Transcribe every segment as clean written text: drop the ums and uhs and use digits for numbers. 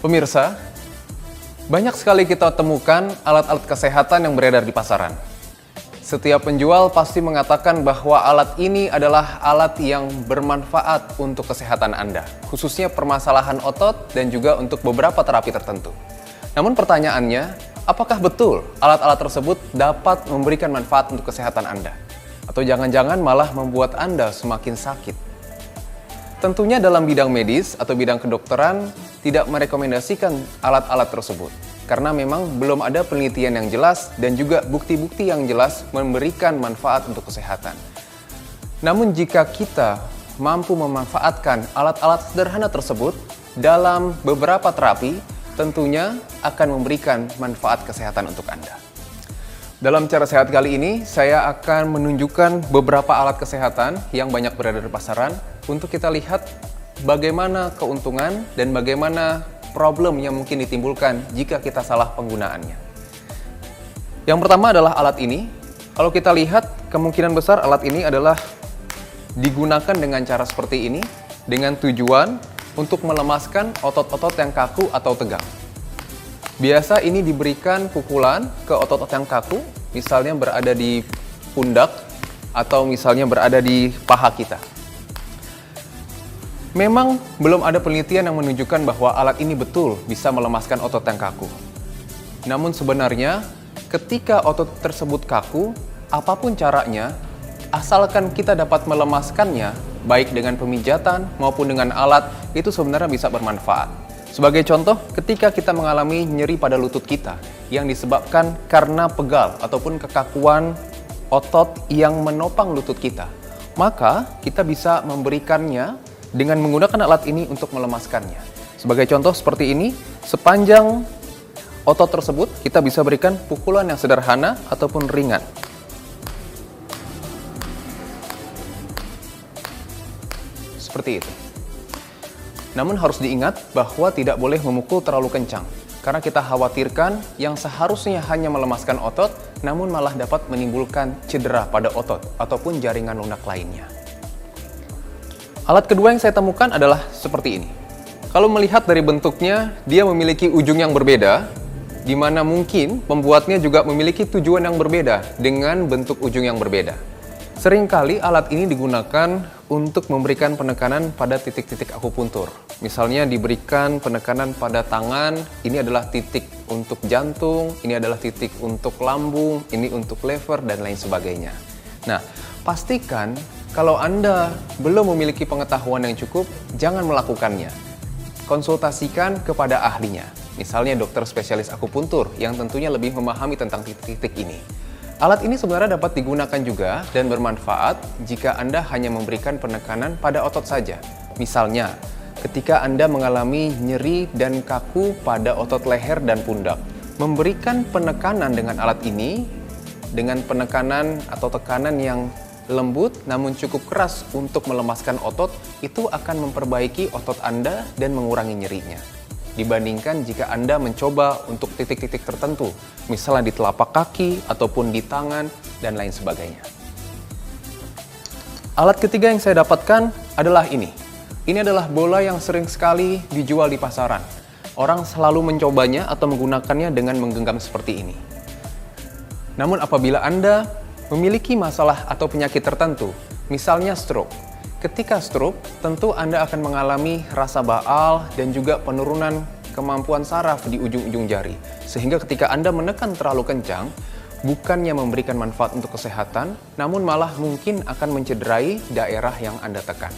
Pemirsa, banyak sekali kita temukan alat-alat kesehatan yang beredar di pasaran. Setiap penjual pasti mengatakan bahwa alat ini adalah alat yang bermanfaat untuk kesehatan Anda, khususnya permasalahan otot dan juga untuk beberapa terapi tertentu. Namun pertanyaannya, apakah betul alat-alat tersebut dapat memberikan manfaat untuk kesehatan Anda? Atau jangan-jangan malah membuat Anda semakin sakit? Tentunya dalam bidang medis atau bidang kedokteran tidak merekomendasikan alat-alat tersebut. Karena memang belum ada penelitian yang jelas dan juga bukti-bukti yang jelas memberikan manfaat untuk kesehatan. Namun jika kita mampu memanfaatkan alat-alat sederhana tersebut dalam beberapa terapi, tentunya akan memberikan manfaat kesehatan untuk Anda. Dalam Cara Sehat kali ini, saya akan menunjukkan beberapa alat kesehatan yang banyak berada di pasaran untuk kita lihat bagaimana keuntungan dan bagaimana problem yang mungkin ditimbulkan jika kita salah penggunaannya. Yang pertama adalah alat ini. Kalau kita lihat, kemungkinan besar alat ini adalah digunakan dengan cara seperti ini, dengan tujuan untuk melemaskan otot-otot yang kaku atau tegang. Biasa ini diberikan pukulan ke otot-otot yang kaku, misalnya berada di pundak atau misalnya berada di paha kita. Memang belum ada penelitian yang menunjukkan bahwa alat ini betul bisa melemaskan otot yang kaku. Namun sebenarnya, ketika otot tersebut kaku, apapun caranya, asalkan kita dapat melemaskannya, baik dengan pemijatan maupun dengan alat, itu sebenarnya bisa bermanfaat. Sebagai contoh, ketika kita mengalami nyeri pada lutut kita, yang disebabkan karena pegal ataupun kekakuan otot yang menopang lutut kita, maka kita bisa memberikannya dengan menggunakan alat ini untuk melemaskannya. Sebagai contoh seperti ini, sepanjang otot tersebut kita bisa berikan pukulan yang sederhana ataupun ringan. Seperti itu. Namun harus diingat bahwa tidak boleh memukul terlalu kencang, karena kita khawatirkan yang seharusnya hanya melemaskan otot, namun malah dapat menimbulkan cedera pada otot ataupun jaringan lunak lainnya. Alat kedua yang saya temukan adalah seperti ini. Kalau melihat dari bentuknya, dia memiliki ujung yang berbeda, di mana mungkin pembuatnya juga memiliki tujuan yang berbeda dengan bentuk ujung yang berbeda. Seringkali alat ini digunakan untuk memberikan penekanan pada titik-titik akupuntur. Misalnya diberikan penekanan pada tangan, ini adalah titik untuk jantung, ini adalah titik untuk lambung, ini untuk lever, dan lain sebagainya. Nah, pastikan kalau Anda belum memiliki pengetahuan yang cukup, jangan melakukannya. Konsultasikan kepada ahlinya, misalnya dokter spesialis akupuntur yang tentunya lebih memahami tentang titik-titik ini. Alat ini sebenarnya dapat digunakan juga dan bermanfaat jika Anda hanya memberikan penekanan pada otot saja. Misalnya, ketika Anda mengalami nyeri dan kaku pada otot leher dan pundak, memberikan penekanan dengan alat ini, dengan penekanan atau tekanan yang lembut namun cukup keras untuk melemaskan otot, itu akan memperbaiki otot Anda dan mengurangi nyerinya. Dibandingkan jika Anda mencoba untuk titik-titik tertentu, misalnya di telapak kaki ataupun di tangan dan lain sebagainya. Alat ketiga yang saya dapatkan adalah ini. Ini adalah bola yang sering sekali dijual di pasaran. Orang selalu mencobanya atau menggunakannya dengan menggenggam seperti ini. Namun apabila Anda memiliki masalah atau penyakit tertentu, misalnya stroke. Ketika stroke, tentu Anda akan mengalami rasa baal dan juga penurunan kemampuan saraf di ujung-ujung jari. Sehingga ketika Anda menekan terlalu kencang, bukannya memberikan manfaat untuk kesehatan, namun malah mungkin akan mencederai daerah yang Anda tekan.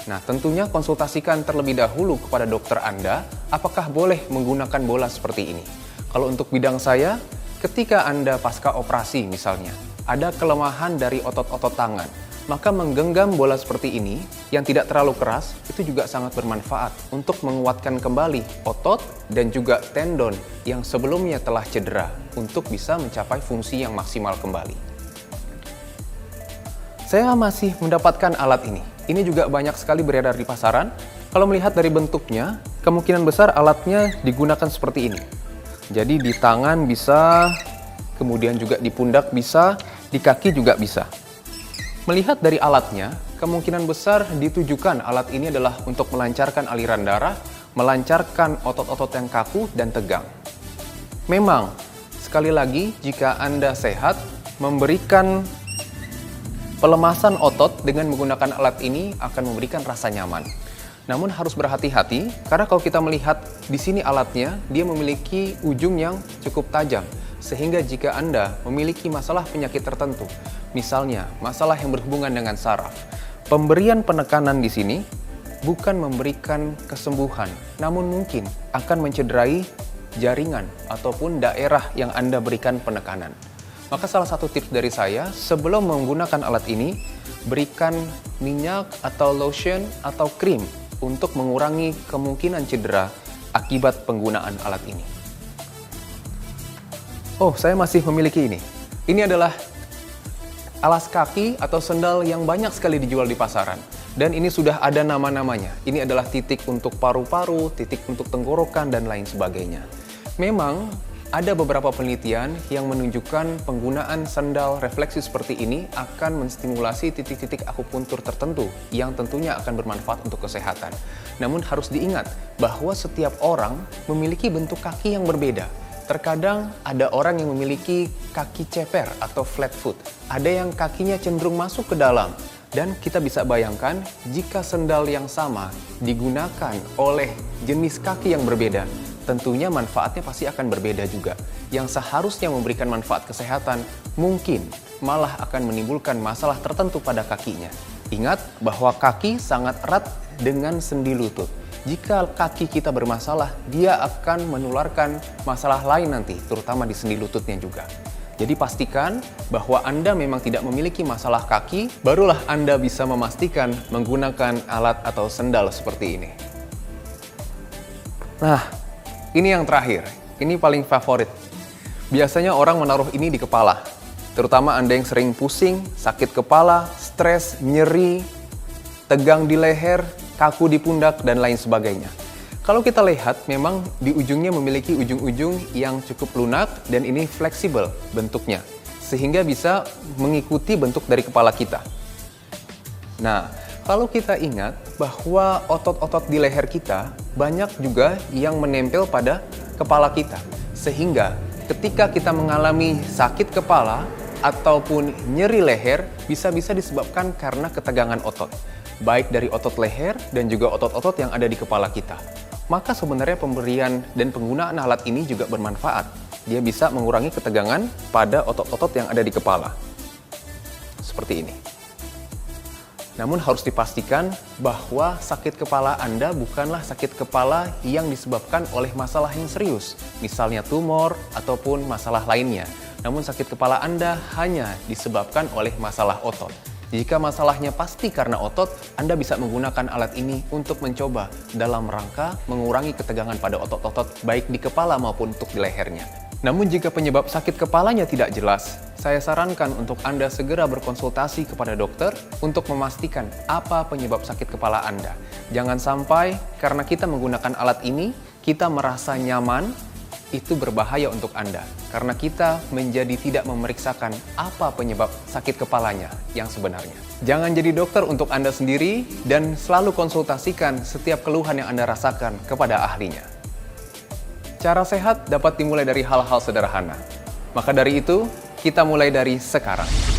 Nah, tentunya konsultasikan terlebih dahulu kepada dokter Anda, apakah boleh menggunakan bola seperti ini. Kalau untuk bidang saya, ketika Anda pasca operasi misalnya, ada kelemahan dari otot-otot tangan, maka menggenggam bola seperti ini yang tidak terlalu keras itu juga sangat bermanfaat untuk menguatkan kembali otot dan juga tendon yang sebelumnya telah cedera untuk bisa mencapai fungsi yang maksimal kembali. Saya masih mendapatkan alat ini. Ini juga banyak sekali beredar di pasaran. Kalau melihat dari bentuknya, kemungkinan besar alatnya digunakan seperti ini. Jadi di tangan bisa, kemudian juga di pundak bisa, di kaki juga bisa. Melihat dari alatnya, kemungkinan besar ditujukan alat ini adalah untuk melancarkan aliran darah, melancarkan otot-otot yang kaku dan tegang. Memang, sekali lagi, jika Anda sehat, memberikan pelemasan otot dengan menggunakan alat ini akan memberikan rasa nyaman. Namun harus berhati-hati, karena kalau kita melihat di sini alatnya, dia memiliki ujung yang cukup tajam. Sehingga jika Anda memiliki masalah penyakit tertentu, misalnya masalah yang berhubungan dengan saraf, pemberian penekanan di sini bukan memberikan kesembuhan, namun mungkin akan mencederai jaringan ataupun daerah yang Anda berikan penekanan. Maka salah satu tips dari saya, sebelum menggunakan alat ini, berikan minyak atau lotion atau krim untuk mengurangi kemungkinan cedera akibat penggunaan alat ini. Oh, saya masih memiliki ini. Ini adalah alas kaki atau sendal yang banyak sekali dijual di pasaran. Dan ini sudah ada nama-namanya. Ini adalah titik untuk paru-paru, titik untuk tenggorokan, dan lain sebagainya. Memang ada beberapa penelitian yang menunjukkan penggunaan sandal refleksi seperti ini akan menstimulasi titik-titik akupuntur tertentu yang tentunya akan bermanfaat untuk kesehatan. Namun harus diingat bahwa setiap orang memiliki bentuk kaki yang berbeda. Terkadang ada orang yang memiliki kaki ceper atau flat foot. Ada yang kakinya cenderung masuk ke dalam. Dan kita bisa bayangkan jika sandal yang sama digunakan oleh jenis kaki yang berbeda, tentunya manfaatnya pasti akan berbeda juga. Yang seharusnya memberikan manfaat kesehatan, mungkin malah akan menimbulkan masalah tertentu pada kakinya. Ingat bahwa kaki sangat erat dengan sendi lutut. Jika kaki kita bermasalah, dia akan menularkan masalah lain nanti, terutama di sendi lututnya juga. Jadi pastikan bahwa Anda memang tidak memiliki masalah kaki, barulah Anda bisa memastikan menggunakan alat atau sandal seperti ini. Nah, ini yang terakhir, ini paling favorit. Biasanya orang menaruh ini di kepala, terutama Anda yang sering pusing, sakit kepala, stres, nyeri, tegang di leher, kaku di pundak, dan lain sebagainya. Kalau kita lihat, memang di ujungnya memiliki ujung-ujung yang cukup lunak dan ini fleksibel bentuknya, sehingga bisa mengikuti bentuk dari kepala kita. Nah, kalau kita ingat bahwa otot-otot di leher kita banyak juga yang menempel pada kepala kita. Sehingga ketika kita mengalami sakit kepala ataupun nyeri leher, bisa-bisa disebabkan karena ketegangan otot. Baik dari otot leher dan juga otot-otot yang ada di kepala kita. Maka sebenarnya pemberian dan penggunaan alat ini juga bermanfaat. Dia bisa mengurangi ketegangan pada otot-otot yang ada di kepala. Seperti ini. Namun harus dipastikan bahwa sakit kepala Anda bukanlah sakit kepala yang disebabkan oleh masalah yang serius, misalnya tumor ataupun masalah lainnya. Namun sakit kepala Anda hanya disebabkan oleh masalah otot. Jika masalahnya pasti karena otot, Anda bisa menggunakan alat ini untuk mencoba dalam rangka mengurangi ketegangan pada otot-otot baik di kepala maupun untuk di lehernya. Namun jika penyebab sakit kepalanya tidak jelas, saya sarankan untuk Anda segera berkonsultasi kepada dokter untuk memastikan apa penyebab sakit kepala Anda. Jangan sampai karena kita menggunakan alat ini, kita merasa nyaman, itu berbahaya untuk Anda. Karena kita menjadi tidak memeriksakan apa penyebab sakit kepalanya yang sebenarnya. Jangan jadi dokter untuk Anda sendiri dan selalu konsultasikan setiap keluhan yang Anda rasakan kepada ahlinya. Cara sehat dapat dimulai dari hal-hal sederhana. Maka dari itu, kita mulai dari sekarang.